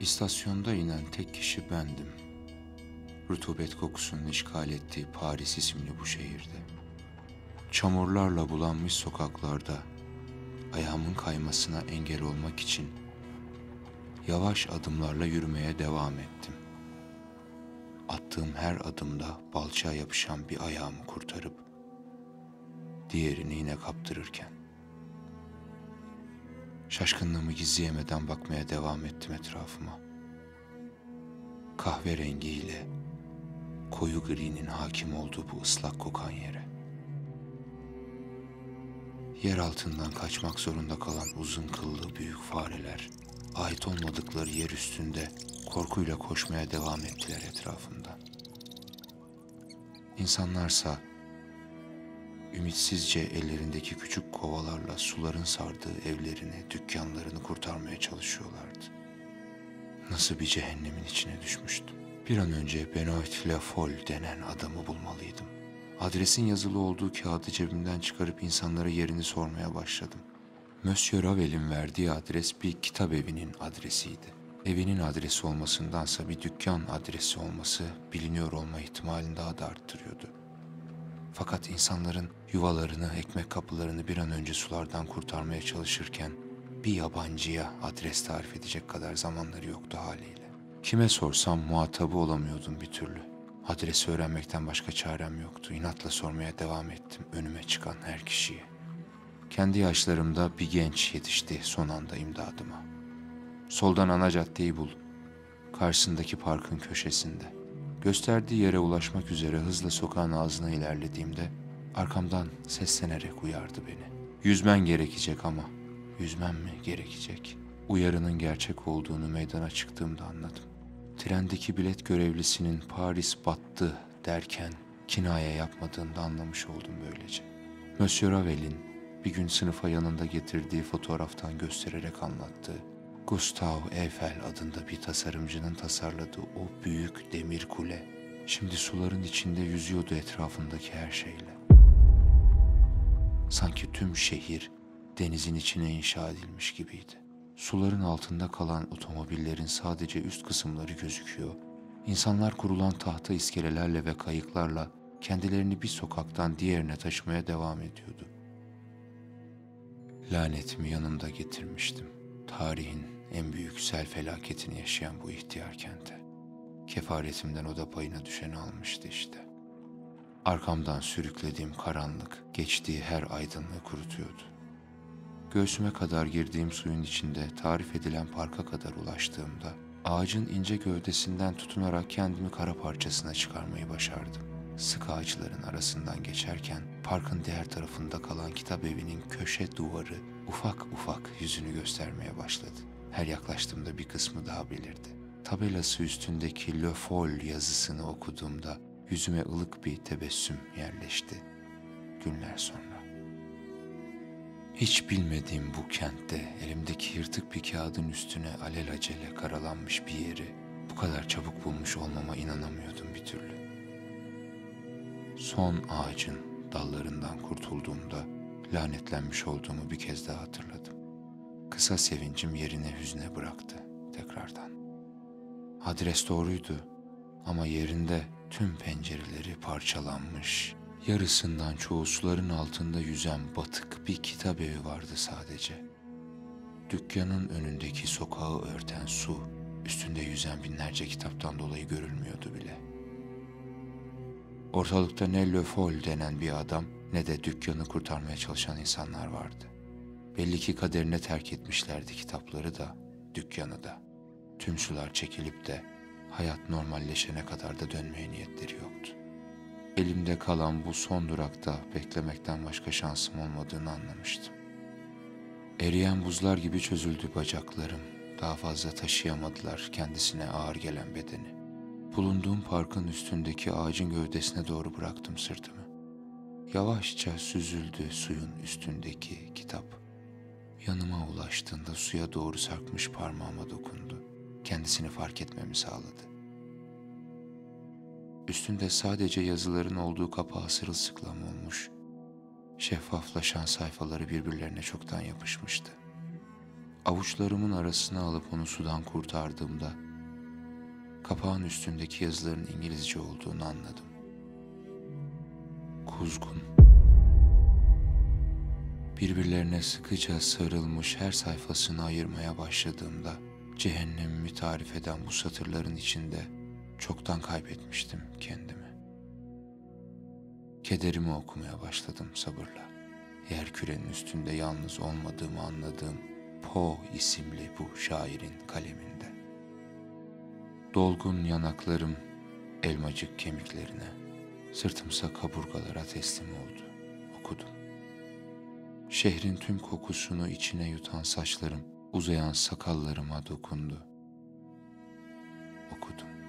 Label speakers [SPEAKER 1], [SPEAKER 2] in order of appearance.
[SPEAKER 1] İstasyonda inen tek kişi bendim. Rutubet kokusunun işgal ettiği Paris isimli bu şehirde. Çamurlarla bulanmış sokaklarda ayağımın kaymasına engel olmak için yavaş adımlarla yürümeye devam ettim. Attığım her adımda balçağa yapışan bir ayağımı kurtarıp diğerini yine kaptırırken. Şaşkınlığımı gizleyemeden bakmaya devam ettim etrafıma. Kahverengiyle koyu gri'nin hakim olduğu bu ıslak kokan yere. Yer altından kaçmak zorunda kalan uzun kıllı büyük fareler, ait olmadıkları yer üstünde korkuyla koşmaya devam ettiler etrafımda. İnsanlarsa ümitsizce ellerindeki küçük kovalarla suların sardığı evlerini, dükkanlarını kurtarmaya çalışıyorlardı. Nasıl bir cehennemin içine düşmüştüm. Bir an önce Benoît Le Foll denen adamı bulmalıydım. Adresin yazılı olduğu kağıdı cebimden çıkarıp insanlara yerini sormaya başladım. Monsieur Ravel'in verdiği adres bir kitap evinin adresiydi. Evinin adresi olmasındansa bir dükkan adresi olması biliniyor olma ihtimalini daha da arttırıyordu. Fakat insanların yuvalarını, ekmek kapılarını bir an önce sulardan kurtarmaya çalışırken bir yabancıya adres tarif edecek kadar zamanları yoktu haliyle. Kime sorsam muhatabı olamıyordum bir türlü. Adresi öğrenmekten başka çarem yoktu. İnatla sormaya devam ettim önüme çıkan her kişiye. Kendi yaşlarımda bir genç yetişti son anda imdadıma. Soldan ana caddeyi bul. Karşısındaki parkın köşesinde. Gösterdiği yere ulaşmak üzere hızla sokağın ağzına ilerlediğimde arkamdan seslenerek uyardı beni. Yüzmen gerekecek ama yüzmem mi gerekecek? Uyarının gerçek olduğunu meydana çıktığımda anladım. Trendeki bilet görevlisinin Paris battı derken kinaye yapmadığını da anlamış oldum böylece. Monsieur Ravel'in bir gün sınıfa yanında getirdiği fotoğraftan göstererek anlattığı Gustave Eiffel adında bir tasarımcının tasarladığı o büyük demir kule şimdi suların içinde yüzüyordu etrafındaki her şeyle. Sanki tüm şehir denizin içine inşa edilmiş gibiydi. Suların altında kalan otomobillerin sadece üst kısımları gözüküyor. İnsanlar kurulan tahta iskelelerle ve kayıklarla kendilerini bir sokaktan diğerine taşımaya devam ediyordu. Lanetimi yanımda getirmiştim. Tarihin en büyük sel felaketini yaşayan bu ihtiyar kente. Kefaretimden o da payına düşeni almıştı işte. Arkamdan sürüklediğim karanlık geçtiği her aydınlığı kurutuyordu. Göğsüme kadar girdiğim suyun içinde tarif edilen parka kadar ulaştığımda ağacın ince gövdesinden tutunarak kendimi kara parçasına çıkarmayı başardım. Sık ağaçların arasından geçerken parkın diğer tarafında kalan kitap evinin köşe duvarı ufak ufak yüzünü göstermeye başladı. Her yaklaştığımda bir kısmı daha belirdi. Tabelası üstündeki Le Foll yazısını okuduğumda yüzüme ılık bir tebessüm yerleşti. Günler sonra. Hiç bilmediğim bu kentte elimdeki yırtık bir kağıdın üstüne alelacele karalanmış bir yeri bu kadar çabuk bulmuş olmama inanamıyordum bir türlü. Son ağacın dallarından kurtulduğumda lanetlenmiş olduğumu bir kez daha hatırladım. Kısa sevincim yerine hüzne bıraktı tekrardan. Adres doğruydu ama yerinde tüm pencereleri parçalanmış, yarısından çoğu suların altında yüzen batık bir kitap evi vardı sadece. Dükkanın önündeki sokağı örten su, üstünde yüzen binlerce kitaptan dolayı görülmüyordu bile. Ortalıkta ne Le Foll denen bir adam ne de dükkanı kurtarmaya çalışan insanlar vardı. Belli ki kaderine terk etmişlerdi kitapları da, dükkanı da. Tüm sular çekilip de hayat normalleşene kadar da dönmeye niyetleri yoktu. Elimde kalan bu son durakta beklemekten başka şansım olmadığını anlamıştım. Eriyen buzlar gibi çözüldü bacaklarım. Daha fazla taşıyamadılar kendisine ağır gelen bedeni. Bulunduğum parkın üstündeki ağacın gövdesine doğru bıraktım sırtımı. Yavaşça süzüldü suyun üstündeki kitap. Yanıma ulaştığında suya doğru sarkmış parmağıma dokundu. Kendisini fark etmemi sağladı. Üstünde sadece yazıların olduğu kapağı sırılsıklam olmuş. Şeffaflaşan sayfaları birbirlerine çoktan yapışmıştı. Avuçlarımın arasına alıp onu sudan kurtardığımda kapağın üstündeki yazıların İngilizce olduğunu anladım. Kuzgun. Birbirlerine sıkıca sarılmış her sayfasını ayırmaya başladığımda cehennemimi tarif eden bu satırların içinde çoktan kaybetmiştim kendimi. Kederimi okumaya başladım sabırla. Yerkürenin üstünde yalnız olmadığımı anladığım Poe isimli bu şairin kaleminde. Dolgun yanaklarım elmacık kemiklerine, sırtımsa kaburgalara teslim oldu. Okudum. Şehrin tüm kokusunu içine yutan saçlarım uzayan sakallarıma dokundu. Okudum.